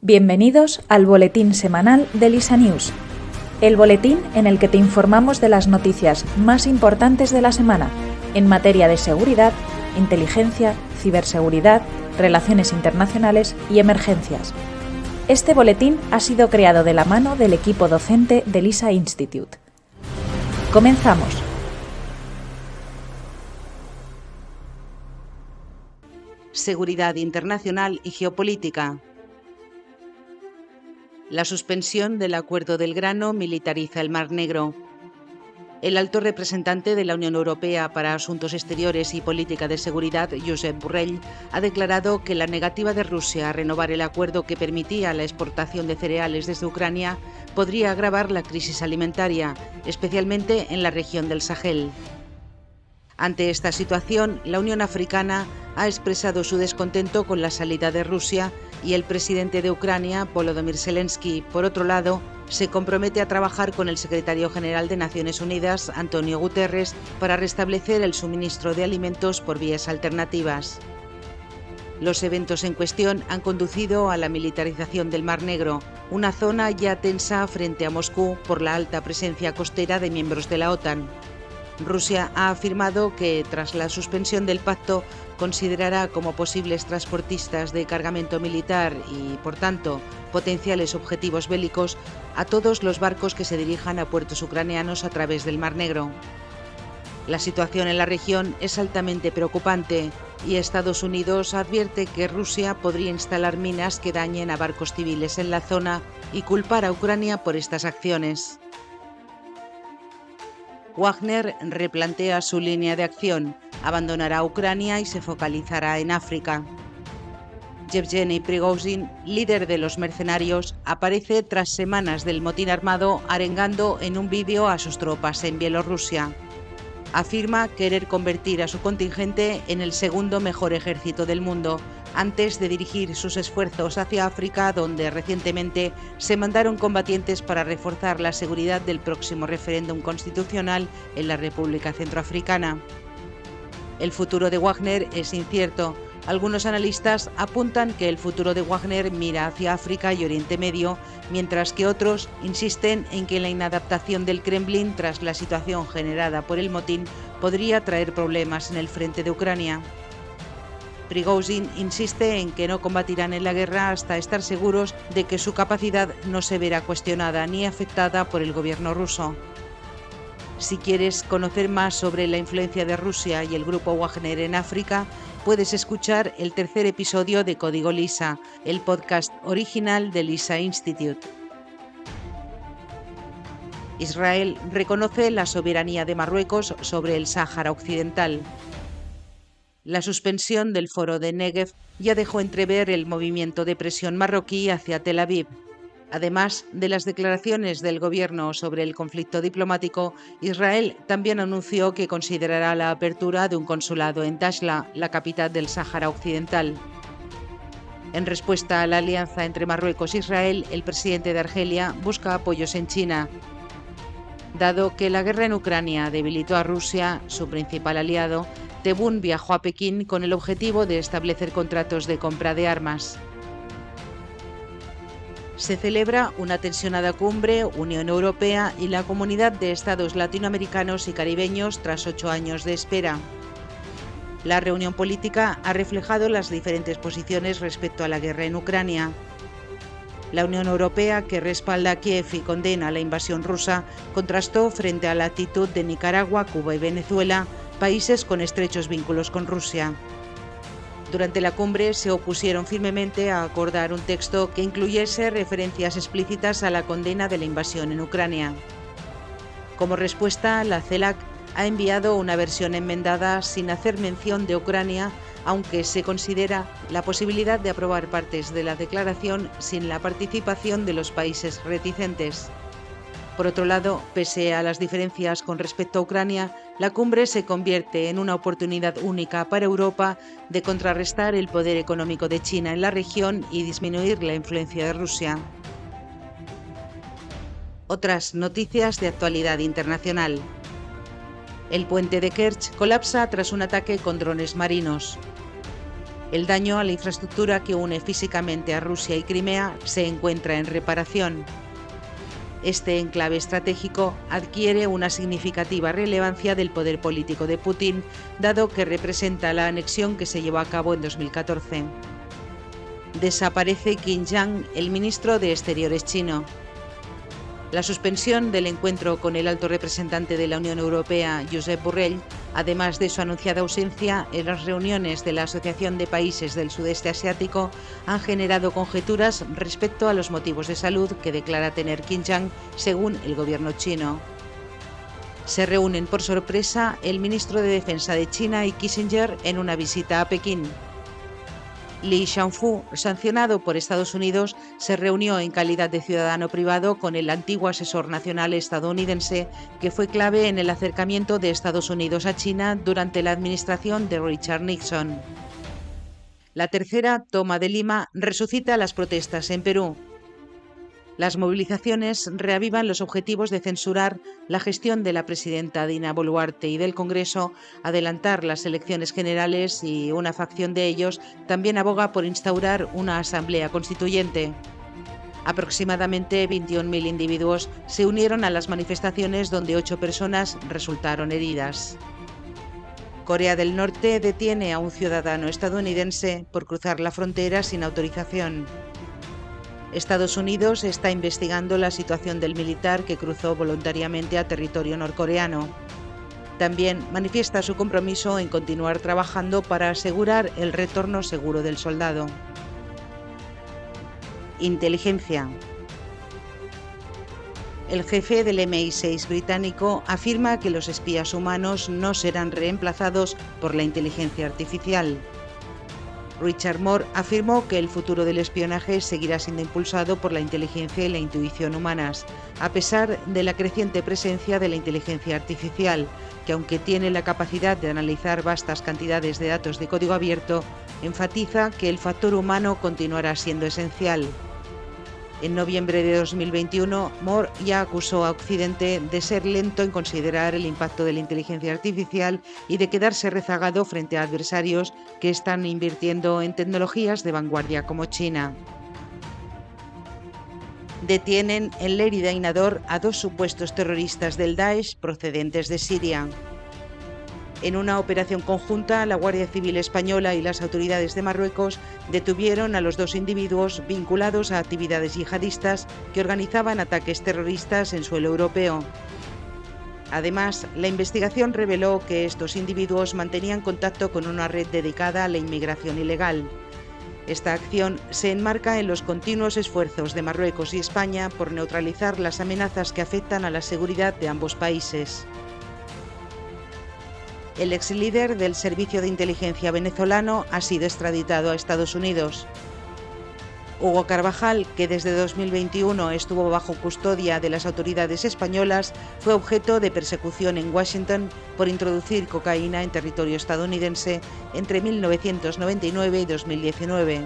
Bienvenidos al boletín semanal de LISA News, el boletín en el que te informamos de las noticias más importantes de la semana en materia de seguridad, inteligencia, ciberseguridad, relaciones internacionales y emergencias. Este boletín ha sido creado de la mano del equipo docente del LISA Institute. Comenzamos. Seguridad internacional y geopolítica. La suspensión del Acuerdo del Grano militariza el Mar Negro. El alto representante de la Unión Europea para Asuntos Exteriores y Política de Seguridad, Josep Borrell, ha declarado que la negativa de Rusia a renovar el acuerdo que permitía la exportación de cereales desde Ucrania podría agravar la crisis alimentaria, especialmente en la región del Sahel. Ante esta situación, la Unión Africana ha expresado su descontento con la salida de Rusia y el presidente de Ucrania, Volodymyr Zelensky, por otro lado, se compromete a trabajar con el secretario general de Naciones Unidas, Antonio Guterres, para restablecer el suministro de alimentos por vías alternativas. Los eventos en cuestión han conducido a la militarización del Mar Negro, una zona ya tensa frente a Moscú por la alta presencia costera de miembros de la OTAN. Rusia ha afirmado que, tras la suspensión del pacto, considerará como posibles transportistas de cargamento militar y, por tanto, potenciales objetivos bélicos a todos los barcos que se dirijan a puertos ucranianos a través del Mar Negro. La situación en la región es altamente preocupante y Estados Unidos advierte que Rusia podría instalar minas que dañen a barcos civiles en la zona y culpar a Ucrania por estas acciones. Wagner replantea su línea de acción, abandonará Ucrania y se focalizará en África. Yevgeny Prigozhin, líder de los mercenarios, aparece tras semanas del motín armado arengando en un vídeo a sus tropas en Bielorrusia. Afirma querer convertir a su contingente en el segundo mejor ejército del mundo, antes de dirigir sus esfuerzos hacia África, donde recientemente se mandaron combatientes para reforzar la seguridad del próximo referéndum constitucional en la República Centroafricana. El futuro de Wagner es incierto. Algunos analistas apuntan que el futuro de Wagner mira hacia África y Oriente Medio, mientras que otros insisten en que la inadaptación del Kremlin tras la situación generada por el motín podría traer problemas en el frente de Ucrania. Prigozhin insiste en que no combatirán en la guerra hasta estar seguros de que su capacidad no se verá cuestionada ni afectada por el gobierno ruso. Si quieres conocer más sobre la influencia de Rusia y el grupo Wagner en África, puedes escuchar el tercer episodio de Código LISA, el podcast original de LISA Institute. Israel reconoce la soberanía de Marruecos sobre el Sáhara Occidental. La suspensión del foro de Negev ya dejó entrever el movimiento de presión marroquí hacia Tel Aviv. Además de las declaraciones del gobierno sobre el conflicto diplomático, Israel también anunció que considerará la apertura de un consulado en Dakhla, la capital del Sáhara Occidental. En respuesta a la alianza entre Marruecos e Israel, el presidente de Argelia busca apoyos en China. Dado que la guerra en Ucrania debilitó a Rusia, su principal aliado, Tebboune viajó a Pekín con el objetivo de establecer contratos de compra de armas. Se celebra una tensionada cumbre Unión Europea y la Comunidad de Estados Latinoamericanos y Caribeños tras 8 años de espera. La reunión política ha reflejado las diferentes posiciones respecto a la guerra en Ucrania. La Unión Europea, que respalda a Kiev y condena la invasión rusa, contrastó frente a la actitud de Nicaragua, Cuba y Venezuela, países con estrechos vínculos con Rusia. Durante la cumbre se opusieron firmemente a acordar un texto que incluyese referencias explícitas a la condena de la invasión en Ucrania. Como respuesta, la CELAC ha enviado una versión enmendada sin hacer mención de Ucrania, aunque se considera la posibilidad de aprobar partes de la declaración sin la participación de los países reticentes. Por otro lado, pese a las diferencias con respecto a Ucrania, la cumbre se convierte en una oportunidad única para Europa de contrarrestar el poder económico de China en la región y disminuir la influencia de Rusia. Otras noticias de actualidad internacional. El puente de Kerch colapsa tras un ataque con drones marinos. El daño a la infraestructura que une físicamente a Rusia y Crimea se encuentra en reparación. Este enclave estratégico adquiere una significativa relevancia del poder político de Putin, dado que representa la anexión que se llevó a cabo en 2014. Desaparece Qin Gang, el ministro de Exteriores chino. La suspensión del encuentro con el alto representante de la Unión Europea, Josep Borrell, además de su anunciada ausencia en las reuniones de la Asociación de Países del Sudeste Asiático, han generado conjeturas respecto a los motivos de salud que declara tener Qin Gang, según el gobierno chino. Se reúnen por sorpresa el ministro de Defensa de China y Kissinger en una visita a Pekín. Li Shangfu, sancionado por Estados Unidos, se reunió en calidad de ciudadano privado con el antiguo asesor nacional estadounidense, que fue clave en el acercamiento de Estados Unidos a China durante la administración de Richard Nixon. La tercera toma de Lima resucita las protestas en Perú. Las movilizaciones reavivan los objetivos de censurar la gestión de la presidenta Dina Boluarte y del Congreso, adelantar las elecciones generales, y una facción de ellos también aboga por instaurar una asamblea constituyente. Aproximadamente 21.000 individuos se unieron a las manifestaciones, donde 8 personas resultaron heridas. Corea del Norte detiene a un ciudadano estadounidense por cruzar la frontera sin autorización. Estados Unidos está investigando la situación del militar que cruzó voluntariamente a territorio norcoreano. También manifiesta su compromiso en continuar trabajando para asegurar el retorno seguro del soldado. Inteligencia. El jefe del MI6 británico afirma que los espías humanos no serán reemplazados por la inteligencia artificial. Richard Moore afirmó que el futuro del espionaje seguirá siendo impulsado por la inteligencia y la intuición humanas, a pesar de la creciente presencia de la inteligencia artificial, que aunque tiene la capacidad de analizar vastas cantidades de datos de código abierto, enfatiza que el factor humano continuará siendo esencial. En noviembre de 2021, Moore ya acusó a Occidente de ser lento en considerar el impacto de la inteligencia artificial y de quedarse rezagado frente a adversarios que están invirtiendo en tecnologías de vanguardia como China. Detienen en Lérida y Nador a 2 supuestos terroristas del Daesh procedentes de Siria. En una operación conjunta, la Guardia Civil española y las autoridades de Marruecos detuvieron a los 2 individuos vinculados a actividades yihadistas que organizaban ataques terroristas en suelo europeo. Además, la investigación reveló que estos individuos mantenían contacto con una red dedicada a la inmigración ilegal. Esta acción se enmarca en los continuos esfuerzos de Marruecos y España por neutralizar las amenazas que afectan a la seguridad de ambos países. El ex líder del Servicio de Inteligencia venezolano ha sido extraditado a Estados Unidos. Hugo Carvajal, que desde 2021 estuvo bajo custodia de las autoridades españolas, fue objeto de persecución en Washington por introducir cocaína en territorio estadounidense entre 1999 y 2019.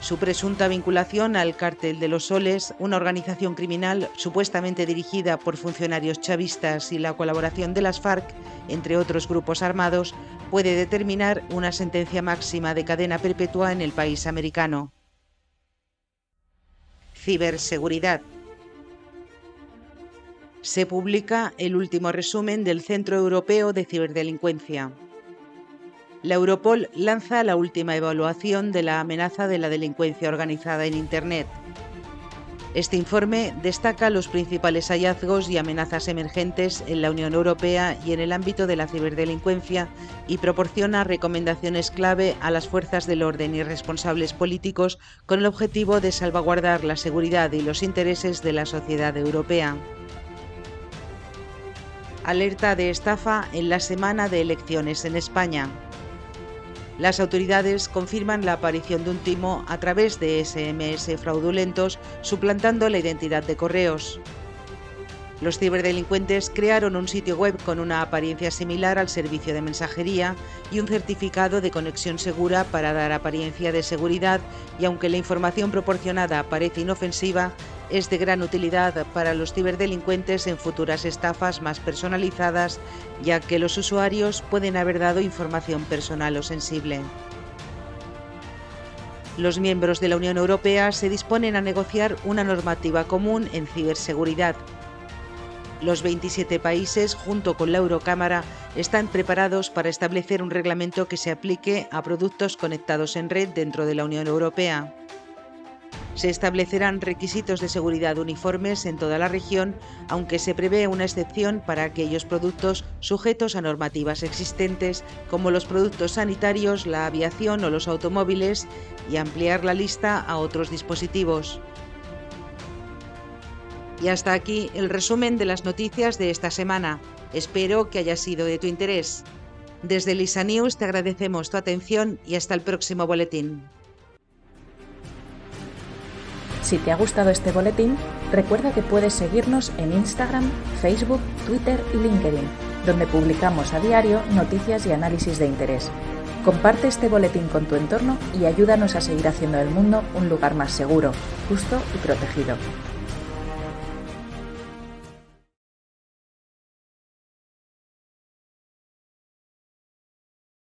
Su presunta vinculación al Cártel de los Soles, una organización criminal supuestamente dirigida por funcionarios chavistas, y la colaboración de las FARC, entre otros grupos armados, puede determinar una sentencia máxima de cadena perpetua en el país americano. Ciberseguridad. Se publica el último resumen del Centro Europeo de Ciberdelincuencia. La Europol lanza la última evaluación de la amenaza de la delincuencia organizada en Internet. Este informe destaca los principales hallazgos y amenazas emergentes en la Unión Europea y en el ámbito de la ciberdelincuencia, y proporciona recomendaciones clave a las fuerzas del orden y responsables políticos con el objetivo de salvaguardar la seguridad y los intereses de la sociedad europea. Alerta de estafa en la semana de elecciones en España. Las autoridades confirman la aparición de un timo a través de SMS fraudulentos, suplantando la identidad de correos. Los ciberdelincuentes crearon un sitio web con una apariencia similar al servicio de mensajería y un certificado de conexión segura para dar apariencia de seguridad, y aunque la información proporcionada parece inofensiva, es de gran utilidad para los ciberdelincuentes en futuras estafas más personalizadas, ya que los usuarios pueden haber dado información personal o sensible. Los miembros de la Unión Europea se disponen a negociar una normativa común en ciberseguridad. Los 27 países, junto con la Eurocámara, están preparados para establecer un reglamento que se aplique a productos conectados en red dentro de la Unión Europea. Se establecerán requisitos de seguridad uniformes en toda la región, aunque se prevé una excepción para aquellos productos sujetos a normativas existentes, como los productos sanitarios, la aviación o los automóviles, y ampliar la lista a otros dispositivos. Y hasta aquí el resumen de las noticias de esta semana. Espero que haya sido de tu interés. Desde LISA News te agradecemos tu atención y hasta el próximo boletín. Si te ha gustado este boletín, recuerda que puedes seguirnos en Instagram, Facebook, Twitter y LinkedIn, donde publicamos a diario noticias y análisis de interés. Comparte este boletín con tu entorno y ayúdanos a seguir haciendo del mundo un lugar más seguro, justo y protegido.